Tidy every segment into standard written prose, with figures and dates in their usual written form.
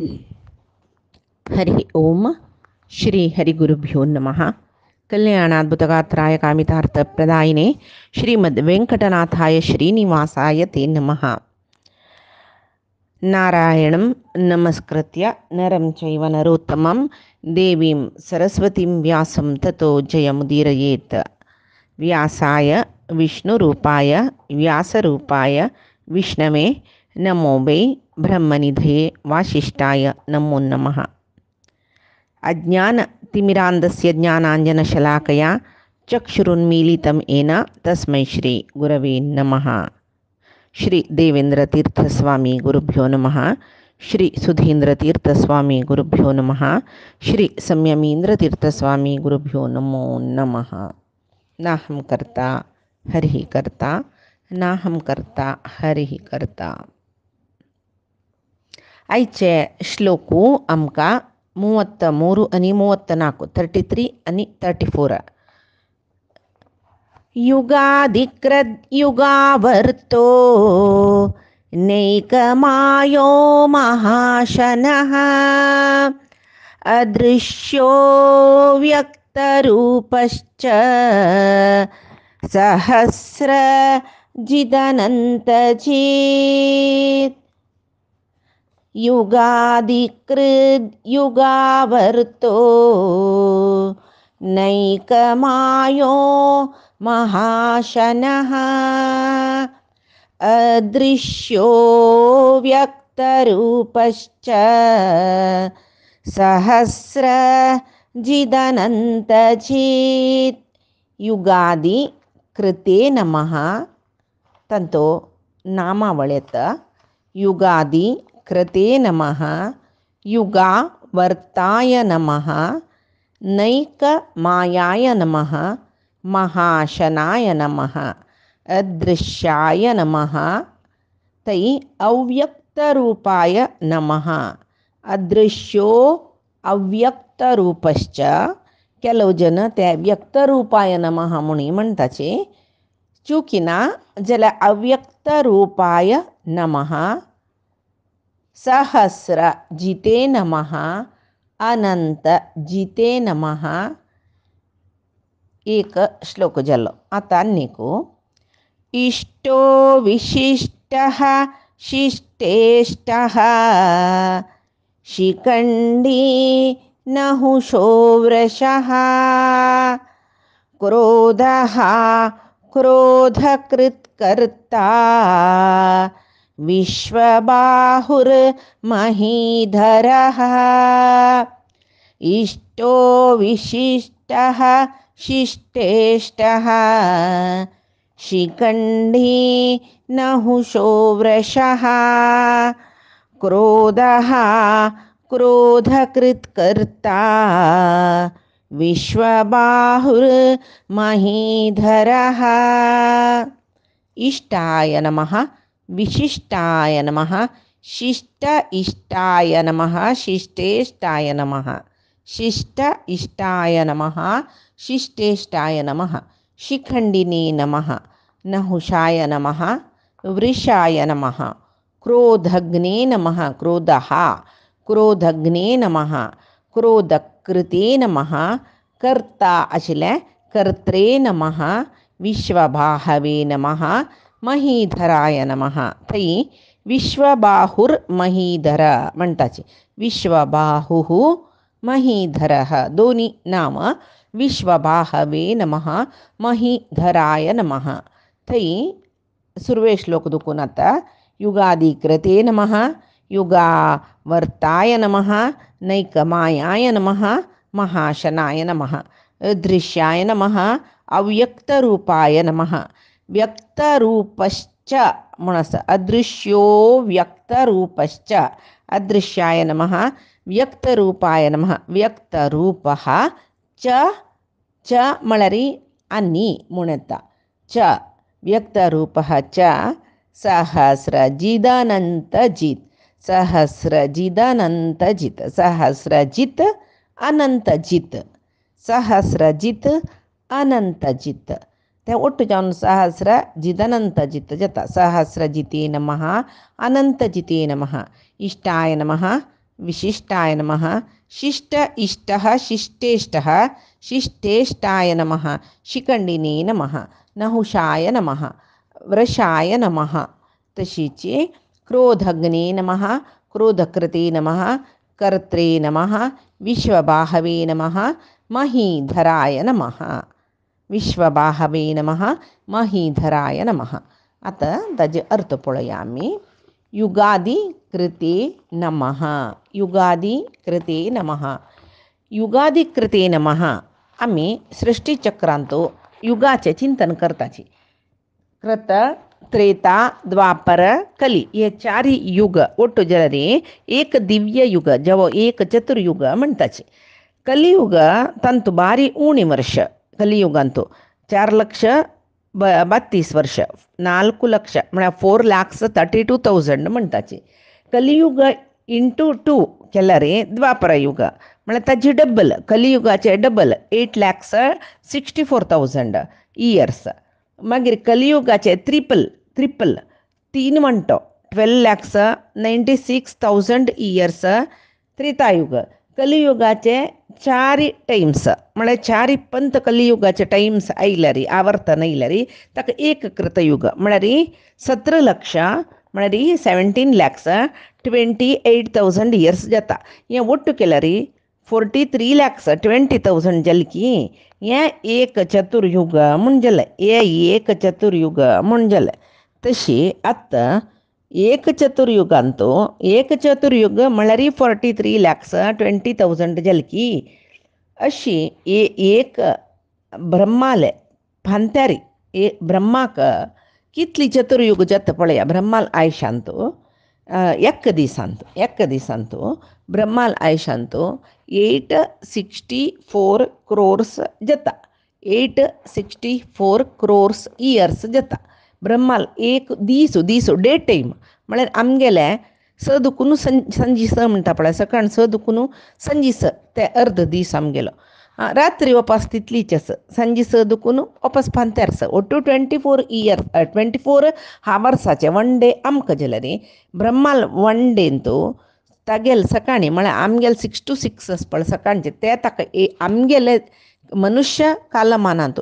ಹರಿ ಓಂ ಶ್ರೀ ಹರಿಗುರುಭ್ಯೋ ನಮಃ. ಕಲ್ಯಾಣಾದ್ಭುತಗಾತ್ರಾಯ ಕಾಮಿತಾರ್ಥಪ್ರದಾಯಿನೇ ಶ್ರೀಮದ್ ವೆಂಕಟನಾಥಾಯ ಶ್ರೀನಿವಾಸಾಯ ತೇ ನಮಃ. ನಾರಾಯಣಂ ನಮಸ್ಕೃತ್ಯ ನರಂ ಚೈವ ನರೋತ್ತಮಂ ದೇವೀಂ ಸರಸ್ವತಿಂ ವ್ಯಾಸಂ ತತೋ ಜಯಮುದೀರಯೇತ್. ವ್ಯಾಸಾಯ ವಿಷ್ಣುರೂಪಾಯ ವ್ಯಾಸರೂಪಾಯ ವಿಷ್ಣವೇ ನಮೋ ವೈ ಬ್ರಹ್ಮನಿಧಯೇ ವಾಸಿಷ್ಠಾಯ ನಮೋ ನಮಃ. ಅಜ್ಞಾನತಿಮಿರಾಂಧಸ್ಯ ಜ್ಞಾನಾಂಜನಶಲಾಕಯ ಚಕ್ಷುರುನ್ಮೀಲಿತಂ ಏನ ತಸ್ಮೈ ಶ್ರೀ ಗುರವೇ ನಮಃ. ಶ್ರೀ ದೇವೇಂದ್ರ ತೀರ್ಥಸ್ವಾಮಿ ಗುರುಭ್ಯೋ ನಮಃ. ಶ್ರೀ ಸುಧೀಂದ್ರ ತೀರ್ಥಸ್ವಾಮಿ ಗುರುಭ್ಯೋ ನಮಃ. ಶ್ರೀ ಸಂಯಮೀಂದ್ರ ತೀರ್ಥಸ್ವಾಮಿ ಗುರುಭ್ಯೋ ನಮೋ ನಮಃ. ನಾಹಂ ಕರ್ತಾ ಹರಿ ಕರ್ತಾ ನಾಹಂ ಕರ್ತಾ ಹರಿ ಕರ್ತಾ. आयचे श्लोकू आमकां 33 आनी 34 33 आनी 34. युगाधिकृत युगावर्तो नैकमायो महाशनः अदृश्यो व्यक्तरूपश्च सहस्रजिदनन्तजित्. युगाधिकृत युगावर्तो नैकमायो महाशनः अदृश्यो व्यक्तरूपश्च सहस्रजिदनन्तजित्. युगादि कृते नमः. तंतो नामावळेत युगादि कृते नमः. युगा वर्ताय नमः. नैक मायाय नमः. महाशनाय नमः. अदृश्याय नमः. तै अव्यक्तरूपाय नमः. अदृश्यो अव्यक्तरूपश्च. ಕೆಲವು ಜನ ते ವ್ಯಕ್ತರೂಪಾಯ ನಮಃ ಮುನಿ म्हणटाचे. चुकीना जाल्यार अव्यक्तरूपाय नमः. सहस्र जिते नमः. अनंत जिते नमः. एक श्लोक जालो. आता नीकू इष्टो विशिष्टः शिष्टेष्टः शिखण्डी नहुषो वृषः क्रोधः क्रोधकृत्कर्ता विश्वबाहुर्महीधरः. इष्टो विशिष्टः शिष्टेष्टः शिखण्डी नहुषो वृषः क्रोधः क्रोधकृत्कर्ता विश्वबाहुर्महीधरः. इष्टाय नमः. विशिष्टाय नमः. शिष्ट इष्टाय नमः. शिष्टेष्टाय नमः. शिष्ट इष्टाय नमः. शिष्टेष्टाय नमः. शिखण्डिने नमः. नहुषाय नमः. वृषाय नमः. क्रोधग्ने नमः. क्रोधः क्रोधग्ने नमः. क्रोधकृते नमः. कर्ता आशिल्ले कर्त्रे नमः. विश्वबाहवे नमः. महीधराय नमः. थंय विश्वबाहुर्महीधर म्हणटाचे. विश्वबाहुः महीधरः दोन्ही नाम. विश्वबाहवे नमः. महीधराय नमः. थंय सुरवे श्लोक दुखून आता युगाधिकृते नमः. युगावर्ताय नमः. नैकमायाय नमः. महाशनाय नमः. अदृश्याय नमः. अव्यक्तरूपाय नमः. व्यक्तरूपश्च म्हणस अदृश्यो व्यक्तरूपश्च. अदृश्याय नमः. व्यक्तरूपाय नमः. व्यक्तरूपः च च मळरी अन्नी म्हणता. च व्यक्तरूपः च सहस्रजिदनन्तजित्. सहस्रजिदनन्तजित्. सहस्रजित् अनंतजित्. सहस्रजित् अनंतजित्. ते ಒಟ್ಟು ಜಾನು ಸಹಸ್ರ ಜಿದನಂತ ಜಿತ್ ಜತ. ಸಹಸ್ರ ಜಿತೇ ನಮಃ. ಅನಂತ ಜಿತೇ ನಮಃ. ಇಷ್ಟಾಯ ನಮಃ. विशिष्टाय नमः शिष्ट इष्टः शिष्टेष्टः शिष्टेष्टाय नमः शिखंडिनी नमः नहुषाय नमः वृषाय नमः तशीची क्रोधग्नी नमः क्रोधकृते नमः कर्त्रे नमः विश्वबाहवे नमः महीधराय नमः विश्वबाहवे नमः महीधराय नमः आता ताजे अर्थ पळयामी युगादि कृते नमः युगादि कृते नमः युगादि कृते नमः आम्ही सृष्टीचक्रांतो युगाचे चिंतन करताची कृत त्रेता द्वापर कली हे चारही युग ಒಟ್ಟು ಜಲರಿ ಏಕ ದಿವ್ಯ ಯುಗ ಜವ ಏಕ ಚತುರ್ಯುಗ म्हणताचे ಕಲಿಯುಗ ತಂತು ಬಾರಿ ಊಣಿ ವರ್ಷ ಕಲಿಯುಗ ಅಂತೂ 4,32 वर्ष 4 ಲಕ್ಷ म्हणजे 4,32,000 म्हणताचे कलियुग इंटू 2 केला रे द्वापर युग म्हणजे ताची डबल कलियुगाचे डबल 8,64,000 इयर्स मागीर कलियुगाचे ट्रिपल 3 म्हणतो 12,96,000 इयर्स त्रेतायुग कलियुगाचे 4 टाइम्स म्हणजे 4 पंत कलियुगाचे टाइम्स आयल्या री आवर्तन आयल्या री ताका एक कृतयुग म्हणजे री 17 लक्ष म्हणजे री 17,28,000 इयर्स जाता हे ಒಟ್ಟು केला री 43,20,000 जलकी हे एक चतुर्युग म्हणजले हे एक चतुर्युग म्हणजले तशी आत्ता एक चतुर्युगांतो एक चतुर्युग म्हळ्यार 43,20,000 जलकी अशी एक ब्रह्माले भांत्यारी ब्रह्माक कितली चतुर्युग जाता पळया ब्रह्माल आयुश्यांतो एक दिसांतो ब्रह्माल आयुश्यांतो 864 crores जाता 864 crores इयर्स जाता ब्रह्माल एक दिसो डे टाइम म्हळ्यार आमगेले स दुखून संजी स म्हणटा पळय सकाळ स दुखून संजी स ते अर्ध दीस आमगेलो रात्री वपास तितलीच संजी स दुखून वपास फांत्यार स ಒಟ್ಟು 24 हावर्साचे 1 डे आमकां जालें रे ब्रह्माल 1 डे तो तागेल सकाळी म्हळ्यार आमगेले 6 to 6 पळय सकाळचे ते ताका आमगेले मनुष्य कालमानांत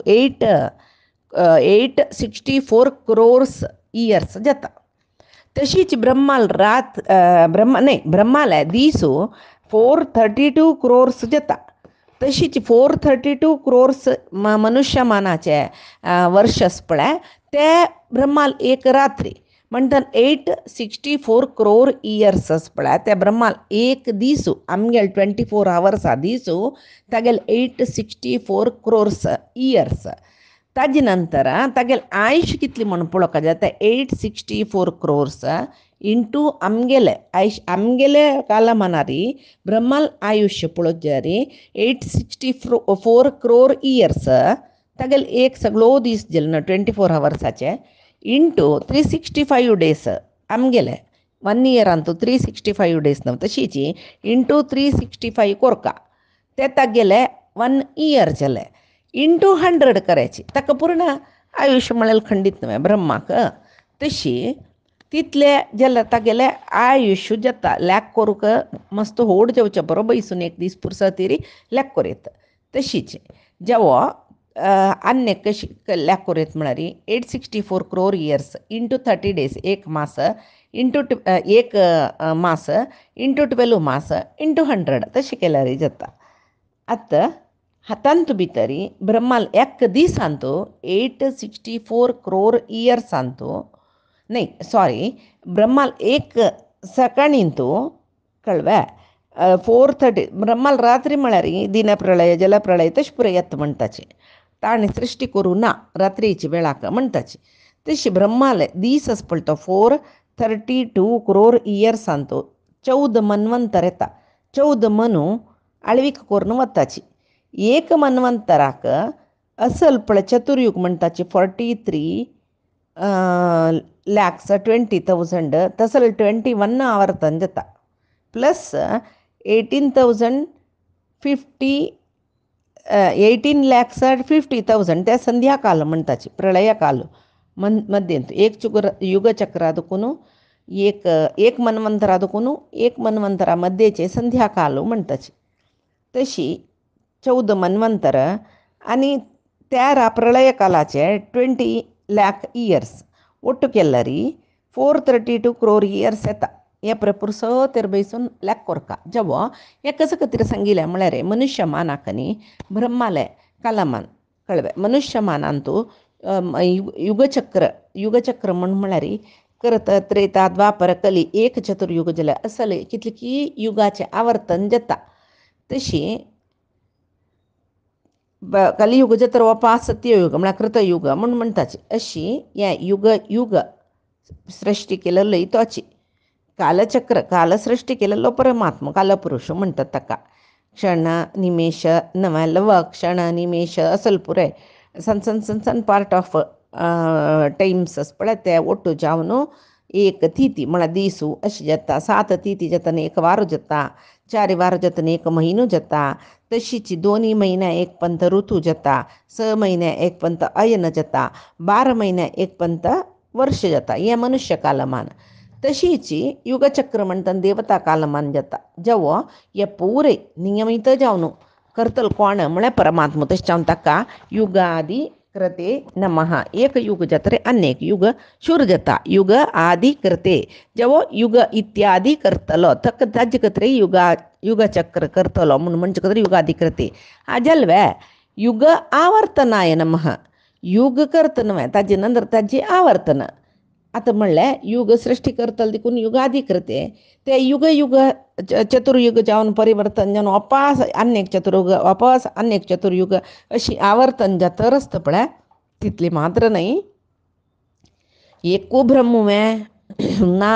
864 crores इयर्स जाता तशीच ब्रह्माल ब्रह्माल दिसो 432 crores जाता तशीच 432 crores मनुष्य मानाचे वर्षस पळय ते ब्रह्माल एक रात्री म्हणटा 864 crore इयर्स पळय ते ब्रह्माल एक दिसो आमगेल 24 hours दिसो तागेल 864 crores इयर्स ताजे नंतर तागेल आयुष्य कितली म्हण पळोवंक जाता 864 crores इंटू आमगेले कालमानारी ब्रह्माल आयुष्य पळोवंक जाय रे 864 crore इयर्स तागेल एक सगळो दीस गेलो न्हू 24 hours इंटू 365 days आमगेले 1 year अंतू 365 days न्हू तशीची इंटू 365 कोरका ते तागेले 1 year जालें इंटू 100 करायची ताका पूर्ण आयुष्य म्हळ्यार खंडीत न्हय ब्रह्माक तशी तितले जाल्यार तागेले आयुष्य जाता लॅक करूंक मस्त होड जेवचे बरो बैसून एक दीस पुरसतीरी लॅक कोरयत तशीच जेवो अन्य कशी लॅक कोरयत म्हळ्यार 864 crore इयर्स इंटू 30 days एक मास इंटू एक मास इंटू 12 मास इंटू 100 तशें केल्यार जाता आतां हातांत भितरी ब्रह्माल एक दिसांतो 864 crore इयर्सांतो नाही सॉरी ब्रह्माल एक सकाळींतो कळवा 430 ब्रह्माल रात्री म्हळ्यार दिनप्रळय जलप्रळय तशें पुराय येता म्हणटाचे ताणें सृश्टी करूं ना रात्रीची वेळाक म्हणटाचे तशी ब्रह्माल दीस आसा पळय तो 432 crore इयर्सांतो 14 मन्वंतर येता 14 मनू आळवीक करून वताची एक मन्वंतराक असल पळय चतुर्युग म्हणटाचे 43,20,000 तसल 21 आवर्तन जाता प्लस 18,50,000 ते संध्याकाल म्हणटाचे प्रळयकाल मध्यंत एक युगचक्र दुखून एक एक मन्वंतरा दुखून एक मन्वंतरा मध्येचे संध्याकाल म्हणटाची तशी 14 मन्वंतर आणि त्या प्रळय कालाचे 20 लाख इयर्स ಒಟ್ಟು केल्लरी 432 crore इयर्स येता हे प्रपूर तेर बैसून लॅक कोरका जेव्हा हे कसं कतिर सांगिल्या म्हळ्यार मनुष्यमानाक न्ही ब्रह्माले कालमान कळवे मनुष्यमानांतू युगचक्र म्हळ्यार करत त्रेता द्वापर कली एक चतुर्युग जालें असले कितले की युगाचे आवर्तन जाता तशी कलियुग जर ओपा सत्ययुग म्हळ्यार कृतयुग म्हूण म्हणटाची अशी हे युग सृश्टी केलेली तोची कालसृश्टी केलेलो परमात्मा कालपुरुष म्हणटात ताका क्षण निमेश लव क्षण निमेश असल पुरे सण पार्ट ऑफ टाइम्स पळय ते ಒಟ್ಟು जावन एक तिथी म्हळ्यार दिसू अशी जाता 7 तिथी जाता एक वार जाता 4 वार जाता एक म्हयनो जाता तशीच 2 महिन्या एक पंत ऋतू जाता 6 महिन्या एक पंत अयन जाता 12 महिन्या एक पंत वर्ष जाता हे मनुष्य कालमान तशीच युगचक्र म्हणटा देवता कालमान जाता जेव्हा हे पुरे नियमित जावन करतल कोण म्हळ्यार परमात्मा तशें जावन ताका युगादी कृते नमः एक युग जातरे अनेक युग शूर जाता युग आदि कृते जेव्हा युग इत्यादी करतलो तक ताजे कत्रे युगचक्र करतलो म्हणजे कत्रे युगादी कृते हाजल्वे युग आवर्तनाय नमः युग करता न्हय ताजे नंतर ताजे आवर्तन आता म्हणल्यार युग सृष्टी करतलो देखून युगादी कृते ते युग चतुर्युग जावन परिवर्तन जावन वापस अनेक चतुर्युग वापस अनेक चतुर्युग अशी आवर्तन जातर आसता पळय तितली मात्र नाही एकू ब्रह्मुवे ना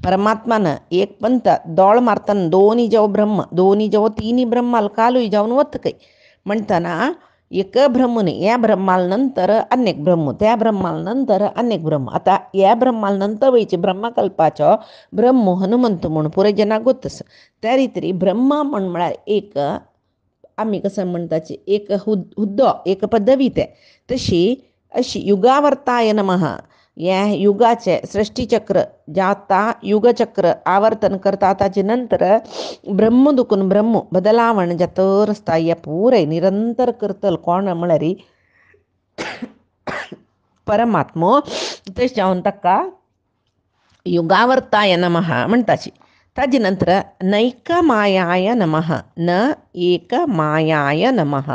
परमात्मान एक पंत दोळ मारतना दोन्ही जेव ब्रह्म दोन्ही जेव तिन्ही ब्रह्माल कालूय जावन वतकय म्हणटना एक ब्रह्म न्ही ह्या ब्रह्माल नंतर अनेक ब्रह्म त्या ब्रह्माल नंतर अनेक ब्रह्म आता ह्या ब्रह्माल नंतर वयचे ब्रह्मकल्पाचो ब्रह्म हनुमंत म्हूण पुरे जनाक गोतस त्या रितीन ब्रह्म म्हळ्यार एक आमी कसं म्हणटाची एक हुद्दो एक पदवी ते तशी अशी युगावर्ताय नमः हे युगाचे सृष्टीचक्र जाता युगचक्र आवर्तन करता ताचे नंतर ब्रह्म दुखून ब्रह्म बदलावण जातर आसता हे पुरे निरंतर करतल कोण म्हळ्यार परमात्मो तशें जावन ताका युगावर्ताय नमः म्हणटाची ताजे नंतर नैकमायाय नमः न एकमायाय नमः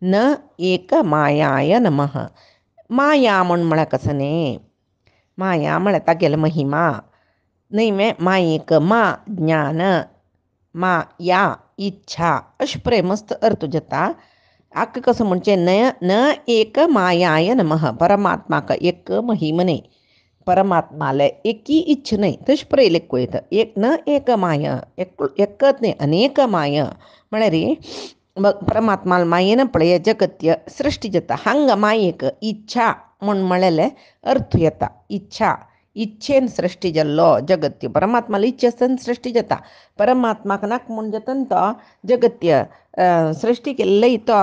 न एकमायाय नमः माया म्हळ्यार कसं न्ही माया म्हळ्यार तागेलो महिमा न्हय मे मायेक मा ज्ञान मा या इच्छा अशें पुरे मस्त अर्थ जाता आख्ख कसं म्हणचे न एक मायाय नमः परमात्माक एक महिम न्ही परमात्माले एकी इच्छ नाही तशें पुरे लेख वयता एक न एक माय एकच न्ही अनेक माय म्हळ्यार परमात्माल मायेन पळय जगत्य सृष्टी जाता हांगा मायेक इच्छा म्हळ्यार अर्थ येता इच्छा इच्छेन सृष्टी जाल्लो जगत्य परमात्माला इच्छा आसतना सृष्टी जाता परमात्माक नाक म्हूण जाता तो जगत्य सृष्टी केल्ली तो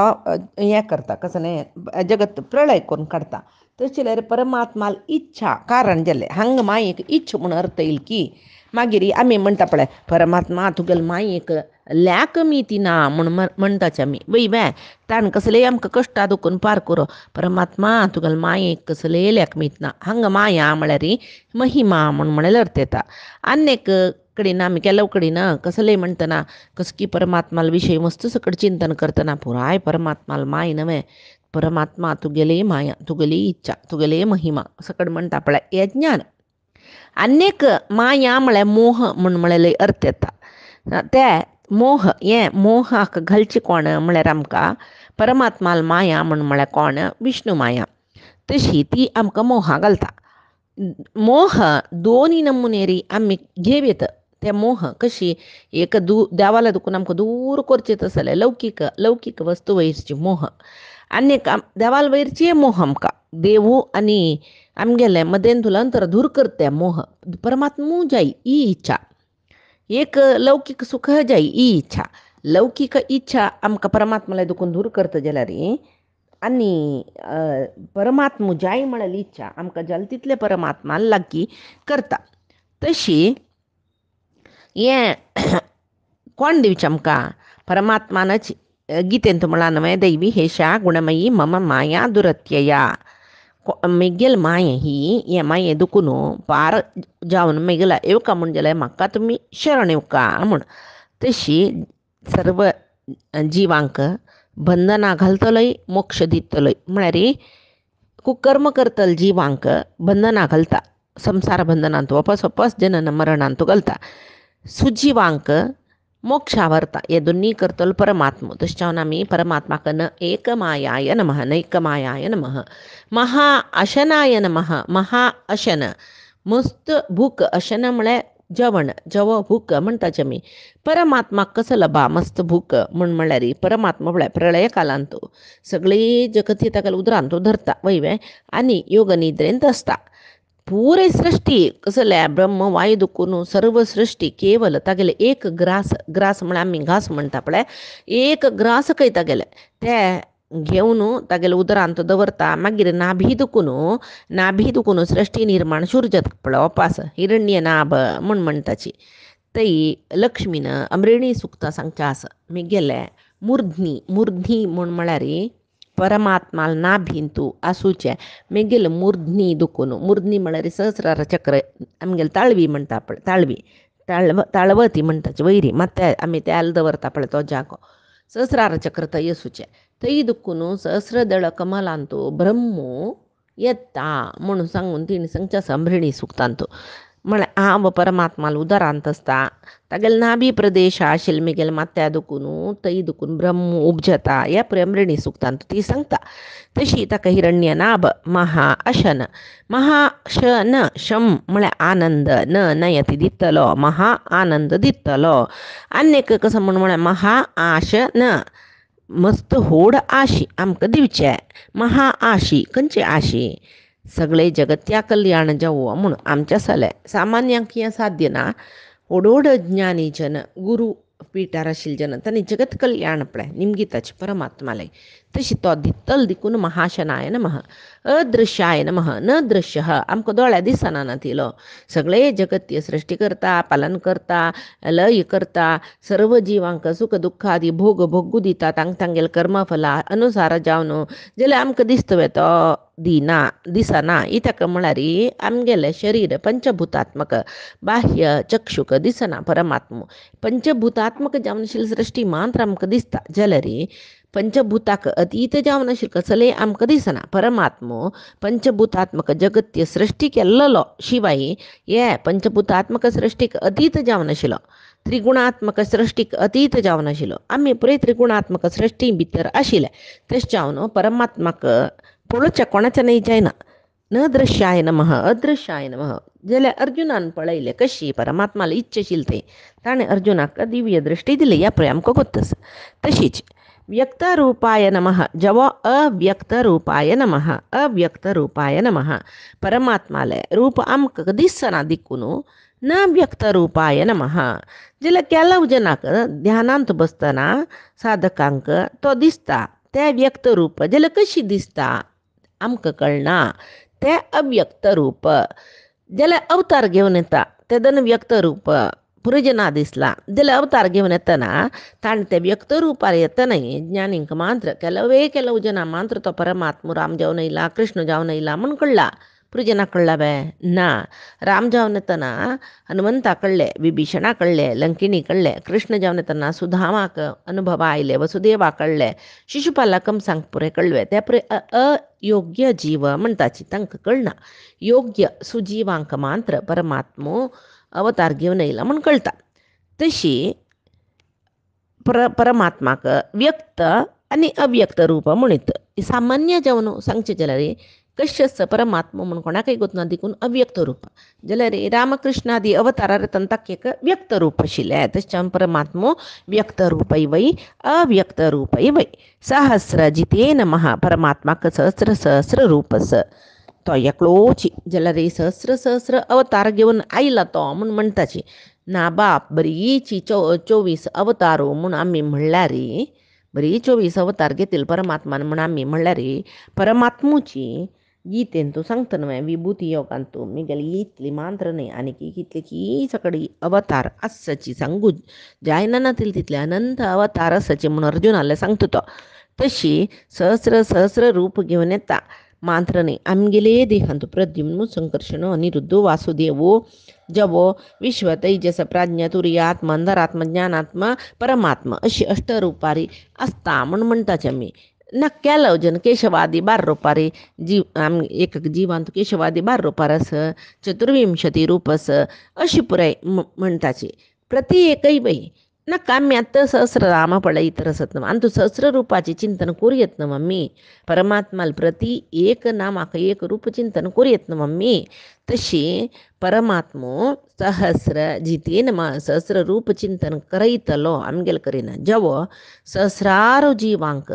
हें करता कसं न्ही जगत प्रळय करून काडटा तशें जाल्यार परमात्माल इच्छा कारण जालें हांगा मायेक इच्छ म्हूण अर्थ येईल की मागीर आमी म्हणटा पळय परमात्मा तुगेले मायेक लॅक मिती ना म्हूण म्हणटाचे आमी वय बाय ताणें कसलेय आमकां कश्टा दुखून पार करो परमात्मा तुगेले मायेक कसलेय लॅक मीत ना हांगा माया म्हळ्यार महिमा म्हळ्यार अर्थ येता अनेक कडेन आमी केलो कडेन कसलेय म्हणटना कस की परमात्माल विशय मस्त सकट चिंतन करतना पुराय परमात्माल माय नवे परमात्मा तुगेली माया तुगेली इच्छा तुगेली महिमा सकट म्हणटा पळय हें ज्ञान अनेक माया म्हळ्यार मोह म्हळ्यार अर्थ येता ते मोह हें मोहाक घालचें कोण म्हळ्यार आमकां परमात्माल माया म्हळ्यार कोण विष्णू माया तशी ती आमकां मोहा घालता मोह दोनी नमुनेरी आमी घेवेत ते मोह कशी एक देवाला दुखून आमकां दूर करचें तसले लौकीक वस्तू वयरची मोह अनेक देवाल वयरची मोह आमकां देवू आनी आमगेले मदेन तुला अंतर दूर करते मोह परमात्मू जाय ही इच्छा एक लौकीक सुख जाय ही इच्छा लौकीक इच्छा आमकां परमात्माला दुखून दूर करता जाल्यार आनी परमात्मू जाय म्हळ्यार इच्छा आमकां जाल तितले परमात्मा लागीं करता तशी हें कोण दिवचें आमकां परमात्मानच गितेंत म्हळां न्हय दैवी हेशा गुणमयी मम माया दुरत्यया मेगेल माय ही हे माये दुखून पार जावन मेगला येवका म्हण जाल्यार म्हाका तुमी शरण येवका म्हण तशी सर्व जिवांक बंधना घालतलोय मोक्ष दितलोय म्हळ्यार कुकर्म करतल जिवांक बंधना घालता संसार बंधनांत वपस जनन मरणांत घालता सुजिवांक मोक्षा व्हरता हे दोनी करतलो परमात्मो तशें जावन आमी परमात्माक एक मायाय नमः नैक मायाय नमः महा अशनाय नमः महा अशन मस्त भूक अशन म्हळ्यार जेवण जेवो भूक म्हणटाचे आमी परमात्माक कसो लबा मस्त भूक म्हळ्यार परमात्मा म्हळ्यार प्रळय कालांत सगळी जगती ताका उदरांत धरता वयवे आनी योग निद्रेंत आसता पुरे सृश्टी कसले ब्रह्म वायू दुखून सर्व सृश्टी केवल तागेले एक ग्रास म्हळ्यार आमी घास म्हणटा पळय एक ग्रास खंय तागेले ते घेवन तागेले उदरांत दवरता मागीर नाभी दुखून सृश्टी निर्माण सुरू जाता पळय ओपास हिरण्य नाभ म्हणटाची तई लक्ष्मीन अमृणी सुक्ता सांगचे आसा मेगेले मूर्ध्नी म्हळ्यार परमात्माल नाभिंतू आसूचे मेगेल मूर्ध्नी दुखून मूर्ध्नी म्हळ्यार सहस्रार चक्र आमगेले ताळवी म्हणटा पळय ताळवती म्हणटाचे वयरी मात आमी त्याला दवरता पळय तो जागो सहस्रार चक्र थंय आसूचे थंय दुखून सहस्रदळ कमलांतू ब्रह्मो येता म्हणून सांगून तिणें सांगचे आसा अमृणी सुक्तांतू म्हळ्यार हांव परमात्माल उदरांत आसता तागेले नाभी प्रदेश आशिल्ले मेगेल माथ्या दुखून थंय दुखून ब्रह्म उपजता ह्या अमृणी सुक्तांत ती सांगता तशी ताका हिरण्य नाभ महा अशन शम म्हळ्यार आनंद नयती दितलो महा आनंद दितलो आनीक कसो म्हळ्यार महा आश मस्त होड आशी आमकां दिवचे महा आशी खंयची आशी सगळे जगत्या कल्याण जावो म्हूण आमच्या सले सामान्यांक हें साध्य ना व्हड ज्ञानी जन गुरू पिठार आशिल्ले जन तांणी जगत कल्याण पळय निमगिताचे परमात्माले तशी तो दितल देखून महाशनाय नमः अदृश्याय नमः न दृश्य आमकां दोळ्या दिसना ना तिलो सगळे जगतीय सृश्टी करता पालन करता लय करता सर्व जिवांक सुख दुःखादी भोग भोगू दिता तांगेल कर्मफला अनुसार जावन जाल्यार आमकां दिसतवे तो दिसना इतक म्हळ्यार आमगेले शरीर पंचभूतात्मक बाह्य चक्षुक दिसना परमात्मो पंचभूतात्मक जावन आशिल्ली सृश्टी मात्र आमकां दिसता जाल्यार पंचभूताक अतीत जावन आशिल्लो कसले आमकां दिसना परमात्मो पंचभूतात्मक जगत्य सृश्टी केल्लो शिवाय हे पंचभूतात्मक सृश्टीक अतीत जावन आशिल्लो त्रिगुणात्मक सृश्टीक अतीत जावन आशिल्लो आमी पुरे त्रिगुणात्मक सृश्टी भितर आशिल्ले तशें जावन परमात्माक पळोवचें कोणाचें न्हय जायना न दृश्याय नमः अदृश्याय नमः जाल्यार अर्जुनान पळयलें कशी परमात्माला इच्छाशील तें ताणें अर्जुनाक दिव्य दृश्टी दिली ह्या पळय आमकां गोत्तस तशीच व्यक्त रूपाय नमः जवो अव्यक्त रूपाय नमः परमात्माले रूप आमकां दिसना दिकून न व्यक्त रूपाय नमः जाल्यार केल्लो जनाक ध्यानांत बसतना साधकांक तो दिसता ते व्यक्त रूप जाल्यार कशी दिसता आमकां कळना ते अव्यक्त रूप जाल्यार अवतार घेवन येता ते दोन व्यक्त रूप पुरजना दिसला जाल्यार अवतार घेवन येतना ताणें ते व्यक्त रुपार येतना ज्ञानींक मात्र केलो जना मात्र तो परमात्मा राम जावन येयला कृष्ण जावन येयला म्हण कळला पुरजना कळला बे ना राम जावन येतना हनुमंता कळ्ळे विभीषणा कळ्ळे लंकिणी कळ्ळे कृष्ण जावन येतना सुधामाक अनुभवा आयले वसुदेवा कळ्ळे शिशुपाला कंसांक पुरे कळ्ळे ते पुरे अयोग्य जीव म्हणटाची तांकां कळना योग्य सुजीवांक मात्र परमात्मो अवतार घेवन येयला म्हण कळटा तशी परमात्माक व्यक्त आनी अव्यक्त रूप म्हणीत सामान्य जावन सांगचें जाल्यार कश्यच परमात्मा म्हण कोणाकय गोतना देखून अव्यक्त रूप जाल्यार रामकृष्णादी अवतारार तांकां एक व्यक्त रूप आशिल्लें तशें परमात्मो व्यक्त रूपय वै अव्यक्त रूपय वै सहस्र जिते नमः परमात्माक सहस्र सहस्र रूपस तो एकलोच जाल्यार सहस्र अवतार घेवन आयला तो म्हूण म्हणटाची ना बाप बरीची 24 अवतारो म्हूण आमी म्हणल्यार बरी 24 अवतार घेतील परमात्मान म्हूण आमी म्हणल्यार परमात्मुची गीतेंतू सांगतो ना विभूती योगांतू मी गेली इतली मांत्र नाही आणि की कितले की सगळी अवतार असची सांगू जायनातील तिथले अनंत अवतार असचे म्हणून अर्जुनाला सांगतो तो तशी सहस्र सहस्र रूप घेऊन येता मात्र नाही आमगेले देहांतू प्रद्युम्न संकर्षण अनिरुद्धो वासुदेवो जवो विश्व तैजस प्राज्ञ तुर्य आत्मा अंधारात्मा ज्ञानात्मा परमात्मा अशी अष्टरूपारी असता म्हणून म्हणताच्या मी ना केलवजन केशवादी 12 रूपारी एक जीवांत केशवादी 12 रूपारस चतुर्विंशती रूपस अशी पुराय म्हणताची प्रति एकही बाई ना काम्यात सहस्रनाम पडे इतर सत्नम आणि तू सहस्र रूपाचे चिंतन करूयेत ना मम्मी परमात्माला प्रति एक नामाक एक रूप चिंतन करूयेत ना मम्मी तशी परमात्मो सहस्र जितेन सहस्र रूप चिंतन करयतलो आमगेल करीना जव सहस्रारो जीवांक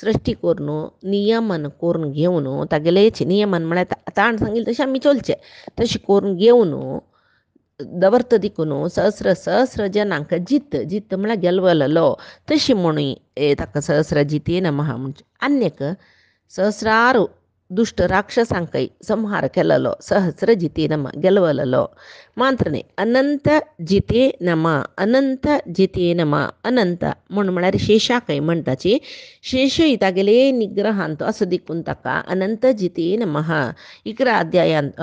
सृष्टी करून नियमन करून घेऊन तागेलेचे नियमन म्हळ्यार ताण सांगेल तशी आम्ही चलचे तशी करून घेऊन दवर्त दिकून सहस्र सहस्र जनांक जित म्हळ्यार गेलवलो तशी म्हणून ताका सहस्र जितेन महा म्हणजे अन्यक सहस्रारू दुष्ट राक्षसांकय संहार केलेलो सहस्र जिते नम गेलवलेलो मात्रने अनंत जिते नम अनंत जिते नम अनंत म्हळ्यार शेषाकय म्हणटाची शेष इतागेले निग्रहांत असं दिकून ताका अनंत जिते नमः इकरा अध्यायांत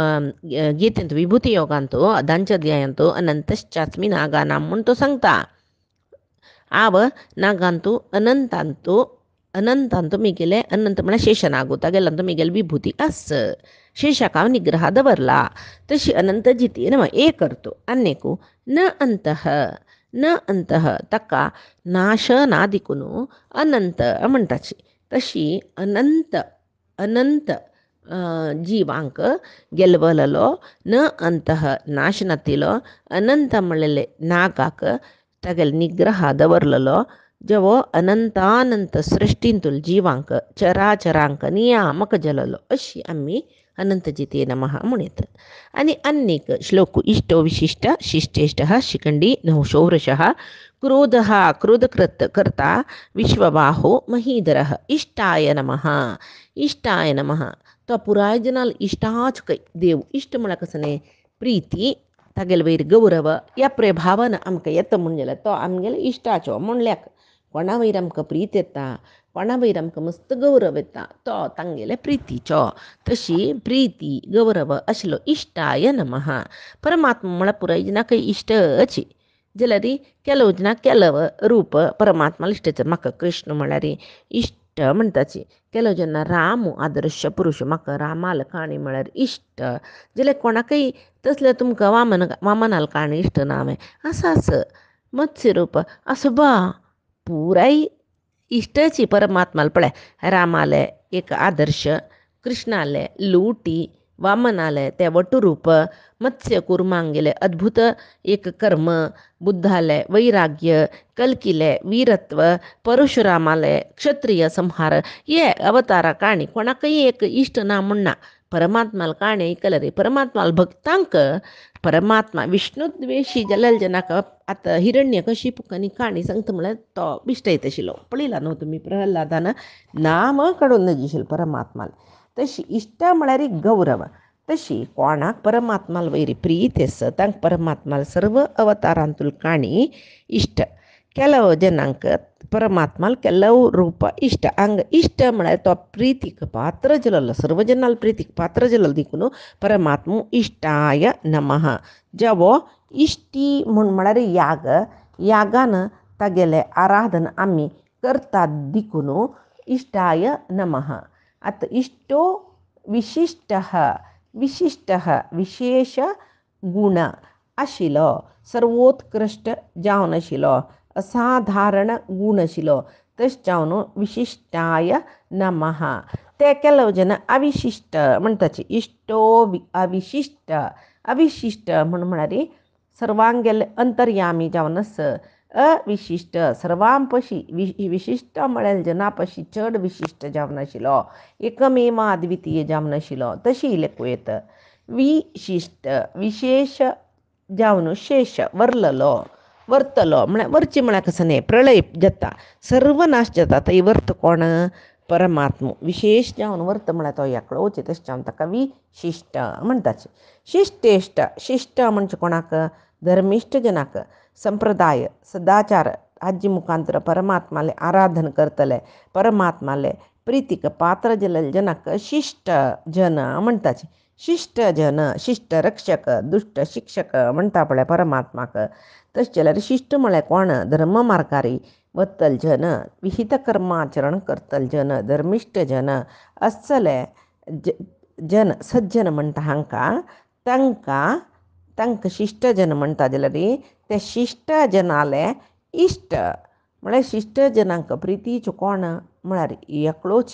गीतेंत विभूती योगांतो अदांच्या अध्यायांतो अनंतश्चास्मी नागानाम म्हणून तो सांगता आव नागांतो अनंतांतो अनंतांतो मिगेले अनंत म्हळ्यार शेषनागोता गेल्यांतो मिगेल विभूती अस शेषाकाव निग्रह दवरला तशी अनंत जिती नम एक करतो अन्यकू न अंतः तका नाश नादिकुनु अनंत म्हणटाची तशी अनंत अनंत जीवांक गेलवलेलो न अंतः नाश नातिलो अनंत म्हणलेले नागाक तागेल निग्रह दवरलेलो जवो अनंतानंत सृष्टींतूल जीवांक चराचरांक नियामक जललो अशी आम्ही अनंत जिते नमः म्हणत आणि अनेक श्लोक इष्टो विशिष्ट शिष्टेष्ट शिखंडी नहुषोवृष क्रोध क्रोधकृत कर्ता विश्वबाहो महीधर इष्टाय नमः तो पुराय जनाल इष्टाच कै देव इष्ट म्हळ्यार कसं प्रीती तागेल वयर गौरव या प्रभावन आमकां येता म्हणजे तो आमगेलो इश्टाचो म्हणल्याक कोणा वयर आमकां प्रीत येता कोणा वयर आमकां मस्त गौरव येता तो तांगेले प्रितीचो तशी प्रीती गौरव आशिल्लो इष्टाय नमः परमात्मा म्हळ्यार पुराय जनाक इश्टची जाल्यार केलो जनाक केलव रूप परमात्माला इश्टच म्हाका कृष्ण म्हळ्यार इश्ट म्हणटाची केलो जेन्ना राम आदर्श पुरुश म्हाका रामाल काणी म्हळ्यार इश्ट जाल्यार कोणाकय तसले तुमकां वामनाल काणी इश्ट ना आस मत्स्य रूप असं बा पुराय इष्टची परमात्माला पळय रामाले एक आदर्श कृष्णाले लूटी वामनाले ते वटुरूप मत्स्य कुर्मांगेले अद्भुत एक कर्म बुद्धाले वैराग्य कल्किले वीरत्व परशुरामाले क्षत्रिय संहार ये अवतारा काणी कोणाकय एक इष्ट ना म्हणना परमात्माला काणी ऐकलं रे परमात्माला भक्तांक परमात्मा विष्णुद्वेशी जाल्यार जनाक आतां हिरण्यकशिपूकानी काणी सांगता म्हळ्यार तो बिश्टयत आशिल्लो पळयला न्हू तुमी प्रल्हादान नाम काडून नजिशील परमात्माला तशी इश्ट म्हळ्यार गौरव तशी कोणाक परमात्माला वयरी प्रीत आसा तांकां परमात्माला सर्व अवतारांतूल काणी इश्ट केलो जनांक परमात्माला केल्लो रूप इश्ट हांगा इश्ट म्हळ्यार तो प्रितीक पात्र जालो सर्व जनाल प्रितीक पात्र जालो देखून परमात्मो इष्टाय नमः जवो इष्टी म्हळ्यार यागान तागेले आराधन आमी करता देखून इष्टाय नमः आतां इष्टो विशिष्ट विशेष गुण आशिल्लो सर्वोत्कृष्ट जावन आशिल्लो असाधारण गुण आशिल्लो तशें जावन विशिष्टाय नमः ते केलो जन अविशिष्ट म्हणटाचे इष्टो अविशिष्ट म्हळ्यार सर्वांगेले अंतर्यामी जावन अविशिष्ट सर्वां पशी विशिष्ट म्हळ्यार जना पशी चड विशिष्ट जावन आशिल्लो एकमेव अद्वितीय जावन आशिल्लो तशी लेखूयेत विशिष्ट विशेष जावन शेष वर्तलो म्हळ्यार वरची म्हळ्यार कसं प्रलय जाता सर्वनाश जाता थंय वर्त कोण परमात्मो विशेष जावन वर्त म्हळ्यार तो एकलोच तशें जावन ताका विशिश्ट म्हणटाचे. शिश्टेश्ट शिश्ट म्हणजे कोणाक धर्मिश्ट जनाक संप्रदाय सदाचार हाजे मुखांतर परमात्माले आराधन करतले परमात्माले प्रितीक पात्र जाल्ले जनाक शिश्ट जन म्हणटाचे. शिश्ट जन शिश्ट रक्षक दुष्ट शिक्षक म्हणटा पळय परमात्माक. तशें जाल्यार शिश्ट म्हळ्यार कोण धर्म मार्गारी वत्तल जन विहित कर्माचरण करतल जन धर्मिश्ट जन असले जन सज्जन म्हणटा हांकां तांकां शिश्ट जन म्हणटा जाल्यार ते शिश्ट जनाले इश्ट म्हळ्यार शिश्ट जनांक प्रितीचो कोण म्हळ्यार एकलोच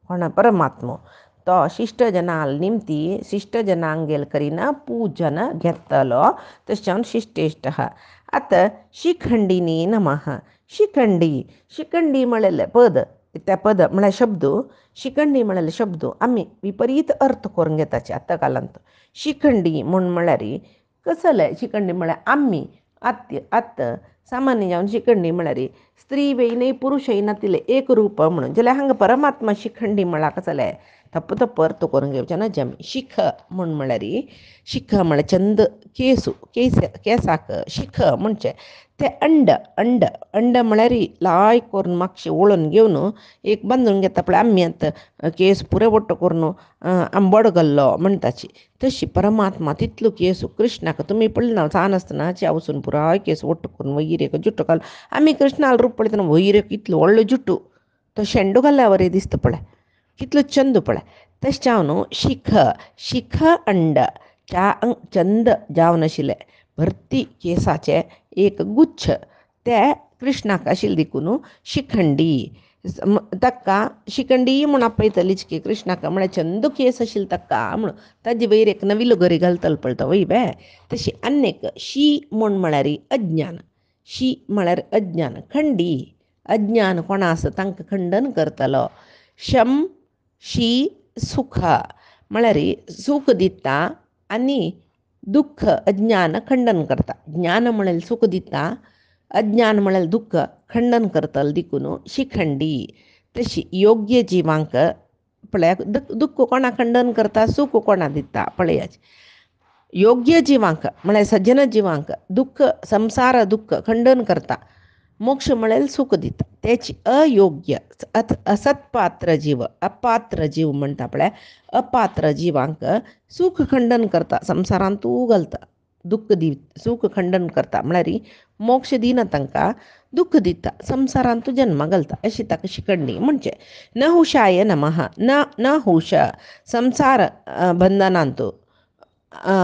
कोण परमात्मो. तो शिश्ट जनाल निमती शिश्ट जनांगेल करीन पूजन घेतलो तशें जावन शिश्टेश्ट आहा. आतां शिखंडिनी नमः. शिखंडी म्हळ्यार पद त्या पद म्हळ्यार शब्द शिखंडी म्हळ्यार शब्द आमी विपरीत अर्थ करून घेताचे आतां कालांत. शिखंडी म्हळ्यार कसले शिखंडी म्हळ्यार आमी आत्त सामान्य जावन शिखंडी म्हळ्यार स्त्री वेयनय पुरुशय नातिले एक रूप म्हणून जाल्यार हांगा परमात्मा शिखंडी म्हळ्यार कसले तप्प अर्थ करून घेवचे ना जमी. शिख म्हळ्यार शिख म्हळ्यार चंद केसाक शिख म्हणचे ते अंड म्हळ्यार लाय करून मातशें ओळून घेवन एक बांदून घेता पळय आमी आतां केस पुरे वट्ट करून आंबड घाल्लो म्हणटाची. तशी परमात्मा तितलो केस कृष्णाक तुमी पळयलें ना ल्हान आसतना वचून पुराय केस वट्ट करून वैरेक जुट्टो घाल आमी कृष्णाल रूप पळयतना वैरेक इतलो व्हडलो जुट्टू तो शेंडो घाल्ल्या वरे दिसता पळय कितलो चंद पळय. तशें जावन शिख अंड चंद जावन आशिल्ले भरती केसाचे एक गुच्छ ते कृष्णाक आशिल्ले देखून शिखंडी ताका शिखंडी म्हूण आपयतलीच की कृष्णाक म्हळ्यार चंद केस आशिल्ले ताका म्हणून ताजे वयर एक नविलो गरी घालतलो पळय तो वय बे तशी. आनीक शी म्हळ्यार अज्ञान. शी म्हळ्यार अज्ञान खंडी अज्ञान कोणा आसा तांकां खंडन करतलो. शम शी सुख म्हळ्यार सूख दिता आनी दुख्ख अज्ञान खंडन करता. ज्ञान म्हळ्यार सूख दिता अज्ञान म्हळ्यार दुख्ख खंडन करतलो देखून शिखंडी. तशी योग्य जिवांक पळय दुख्ख कोणा खंडन करता सूख कोणा दिता पळयाचे. योग्य जिवांक म्हळ्यार सज्जन जिवांक दुख्ख संसार दुख्ख खंडन करता मोक्ष म्हळ्यार सूख दिता. तेची अयोग्य असत्पात्र जीव अपात्र जीव म्हणटा पळय अपात्र जिवांक सूख खंडन करता संसारांत घालता दुख्ख सूख खंडन करता म्हळ्यार मोक्ष दिना तांकां दुख्ख दिता संसारांत जन्म घालता अशी ताका शिखंडी म्हणचे. नहुषाय नमः. नहुष संसार बंधनांत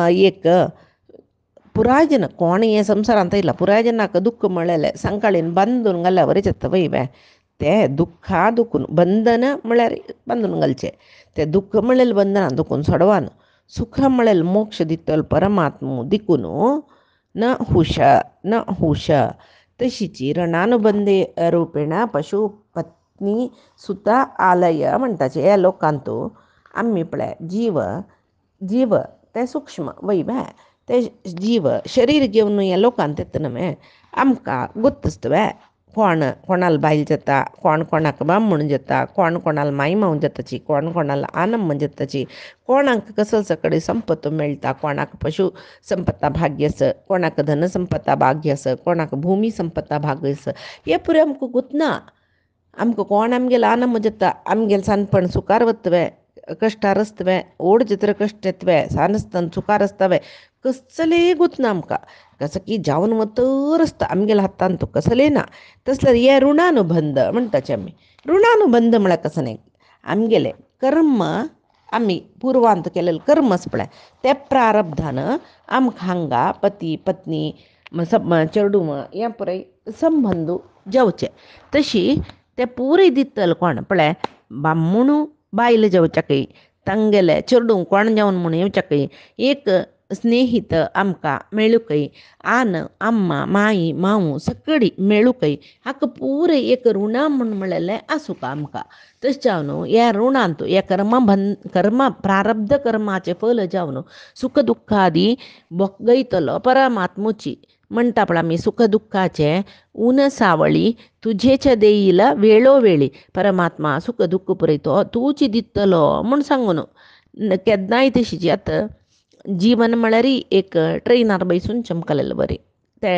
एक पुराय जन कोण हे संवसारांत येयला पुराय जनाक दुख्ख म्हळ्यार सांकाळीन बांदून घाल्या वरेच येता वय बे ते दुख्खा दुखून बंधन म्हळ्यार बांदून घालचे ते दुख्ख म्हळ्यार बंधनां दुखून सोडवान सुख म्हळ्यार मोक्ष दितलो परमात्मो देखून न हुश. तशीची रणानुबंधे रूपेण पशु पत्नी सुता आलय म्हणटाचे. ह्या लोकांत आमी पळय जीव ते सूक्ष्म वय बे ते जीव शरीर घेवन ह्या लोकांत येता न्हय आमकां गोत्त आसता बे कोण कोणाल बायल जाता कोण कोणाक बामण जाता कोण कोणाल माई मांव जाताची कोण कोणाल आनम जाताची कोणाक कसो सकडी संपत मेळटा कोणाक पशु संपत्ता भाग्य आस कोणाक धन संपत्ता भाग्य आस कोणाक भूमी संपत्ता भाग्य आस हे पुरे आमकां गुतना. आमकां कोण आमगेलो आनम जाता आमगेलें सानपण सुकार वतवे कश्टार आसतवे ओड जितर कश्ट येतवे सानस्तान सुकार आसतवे कसलेंय गुतना आमकां कसं की जावन वतर आसता आमगेल्या हातान तो कसलेंय ना. तसल्यार हे ऋणानुबंध म्हणटाचे आमी. ऋणानुबंध म्हळ्यार कसं न्ही आमगेले कर्म आमी पुर्वांत केलेले कर्म आसा पळय ते प्रारब्धान आमकां हांगा पती पत्नी चेडूं हे पुराय संबंद जावचे. तशी ते पुरे दितले कोण पळय बामणू बायल जावच्याकय तांगेले चेडूं कोण जावन म्हूण येवच्याकय एक स्नेहीत आमकां मेळूकय आन अम्मा माई मांव सकडी मेळूकय हाका पुरे एक ऋणा म्हूण म्हणलेलें आसूं आमकां. तशें जावन ह्या ऋणांत हे कर्म प्रारब्ध कर्माचें फल जावन सुख दुख्खादी भोगयतलो परमात्मोची म्हणटा पळय आमी सुखदुख्खाचे ऊन सावळी तुझेच देईल वेळोवेळी. परमात्मा सुख दुख्ख पुरयतो तूच दितलो म्हूण सांगून केन्नाय तशीची. आतां जीवन म्हळ्यार एक ट्रेनार बसून चमकलेलें बरें. ते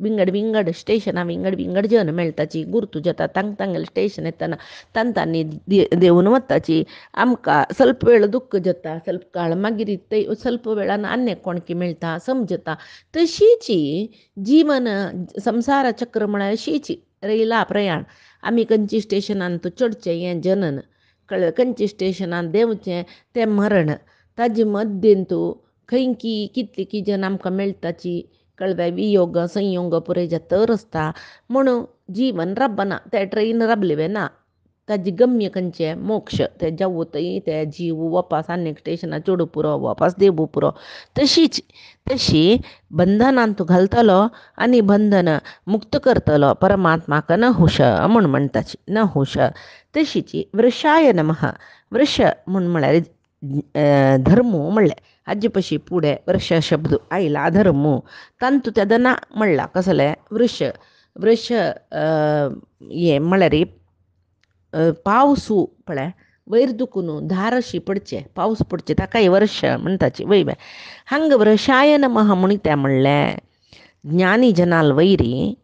विंगड विंगड स्टेशनां विंगड विंगड जन मेळटाची, गुर्तू जाता तांकां तांगेलें स्टेशन येतना तांतांनी देंवन वताची. आमकां ಸ್ವಲ್ಪ वेळ दुख्ख जाता, ಸ್ವಲ್ಪ काळ मागीर ते ಸ್ವಲ್ಪ वेळान आनी कोणकी मेळटा समजता. तशीची जीवन संवसार चक्र म्हळ्यार अशीची रयला प्रयाण. आमी खंयची स्टेशनान चडचें हें जनन, खंयची स्टेशनान देंवचें तें मरण. ताजे मध्येंतू खंयकी कितली की जन आमकां मेळटाची कळ्ळें. वियोग संयोग पुरय तर आसता म्हणून जीवन राबना. तें ट्रेन राबलें ना. ताजी गम्य खंयचें मोक्ष. ते जावूतय ते जीव वापस आनी स्टेशनार चडू पुरो वापस देवू पुरो. तशी बंधनान तूं घालतलो आनी बंधन मुक्त करतलो परमात्माक नहुश म्हूण म्हणटाची. नहुश तशीची वृषाय नमः. वृष म्हळ्यार धर्मू म्हणलें. हाजे पशी फुडें वृष शब्द आयला धर्मू. तांतू तेदना म्हणला कसलें वृष. वृष हें म्हळ्यार पावसू पळय वयर दुखून धार अशी पडचें पावस पडचें ताकाय वर्ष म्हणटाची. वय बाय हांगा वृषाय नमः म्हूण तें म्हणलें. ज्ञानी जनाल वयरी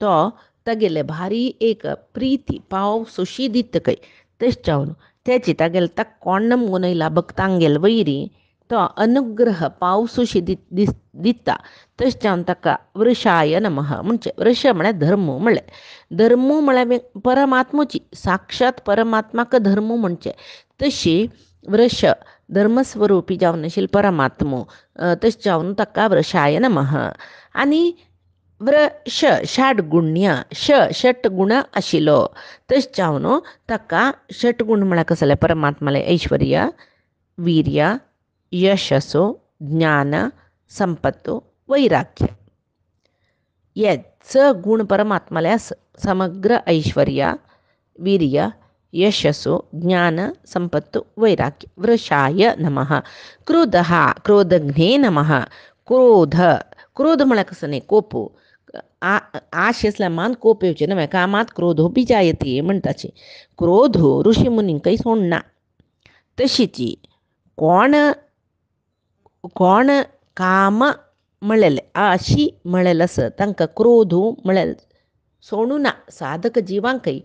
तो तागेले भारी एक प्रिती पावस अशी दितकय तेश जावन तेची तागेले ताका कोण नमून येयला भक्तांगेल वयरी तो अनुग्रह पावस अशी दिता. तशें जावन ताका वृषाय नमः म्हणचें. वृष म्हळ्यार धर्मू म्हणलें. धर्मू म्हळ्यार परमात्मूची साक्षात परमात्माक धर्मू म्हणचें. तशी वृष धर्मस्वरूपी जावन आशिल्लो परमात्मो. तशें जावन ताका वृषाय नमः. आनी वृष षाडगुण्य षटगुण आशिल्लो. तशें जावन ताका षटगुण म्हळ्यार कसलें परमात्मालें ऐश्वर्य, वीर्य, यशस्सु, ज्ञान, संपत्तु, वैराग्य. हे स गुण परमात्माले आसा. समग्र ऐश्वर्य, वीर्य, यशस्सु, ज्ञान, संपत्तु, वैराग्य. वृषाय नमः. क्रोधः क्रोधघ्ने नमः. क्रोध म्हळ्यार कसो न्ही कोपू. आश आसल्या मान कोप येवचे न्हय. कामात क्रोधो बिजायते म्हणटाची. क्रोधो ऋषी मुनींकय सोडना. तशीची कोण काम म्हळेलें आशी म्हळेलें आसा तांकां क्रोधू म्हळेलें सोडूं ना. साधक जिवांकय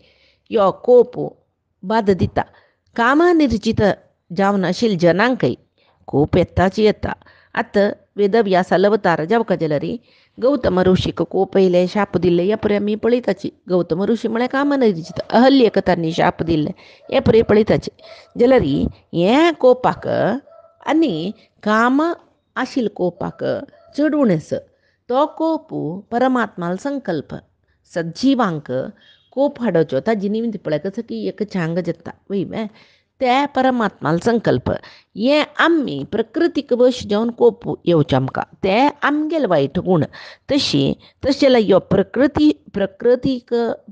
यो कोप बाध दिता. कामनिर्जित जावन आशिल्ल्या जनांकय कोप येताच येता. आतां वेदव्यासाल अवतार जावका जाल्यार गौतम ऋषीक कोप येयले शाप दिल्ले हे पळय आमी पळयताची. गौतम ऋषी म्हळ्यार कामनिर्जित. अहल्येक तांणी शाप दिल्ले हे पळय पळयताची. जाल्यार हे कोपाक आनी काम आशिल्ल्या कोपाक चड उणें आसा. तो कोप परमात्मालो संकल्प. सज्जिवांक कोप हाडोवचो ताजी निमित्त पळय कसो की एक चांग जाता वय बाय ते परमात्मालो संकल्प. हे आमी प्रकृतीक वश जावन कोप येवचें आमकां ते आमगेले वायट गूण. तशें जाल्यार ह्यो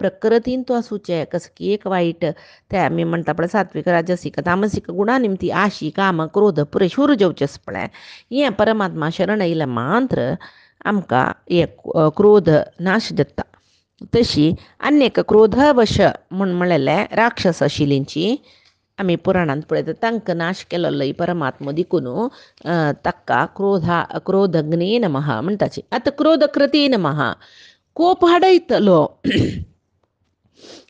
प्रकृतीन तो आसूचें कसो की एक वायट ते आमी म्हणटा पळय सात्वीक राजसीक तामसीक गुणा निमती आशी काम क्रोध पुरे शूर जेवचें आसा पळय. हें परमात्मा शरण येयलें मात्र आमकां हे क्रोध नाश जाता. तशी आनीक क्रोधवश म्हणलेलें राक्षस आशिल्लींची आमी पुराणांत पळयता तांकां नाश केलोय परमात्मो देखून ताका क्रोधघ्ने नमः म्हणटाची. आतां क्रोधकृते नमः. कोप हाडयतलो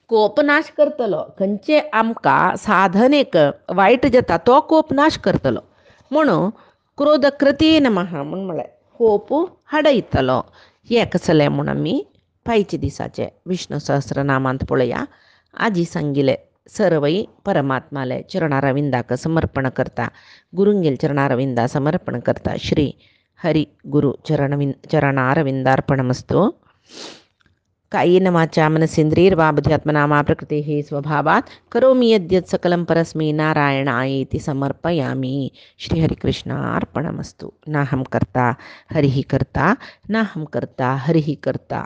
कोप नाश करतलो. खंयचे आमकां साधनेक वायट जाता तो कोप नाश करतलो म्हणून क्रोधकृते नमः म्हळ्यार कोप हाडयतलो. हें कसलें म्हूण आमी फायच्या दिसाचे विष्णू सहस्रनामांत पळया. आजी सांगिल्लें सर्वय परमात्माले चरणारविंदाक समर्पण करता. गुरुंगेल चरणारविंदा समर्पण करता. श्री हरि गुरु चरणारविंदार्पणमस्तु. कायेन वाचा मनसेन्द्रियैर्वा बुद्ध्यात्मना वा प्रकृतेः स्वभावात् करोमि यद्यत् सकलं परस्मै नारायणायेति समर्पयामि. श्री हरिकृष्णार्पणमस्तु. नाहं कर्ता हरिः कर्ता नाहं कर्ता हरिः कर्ता.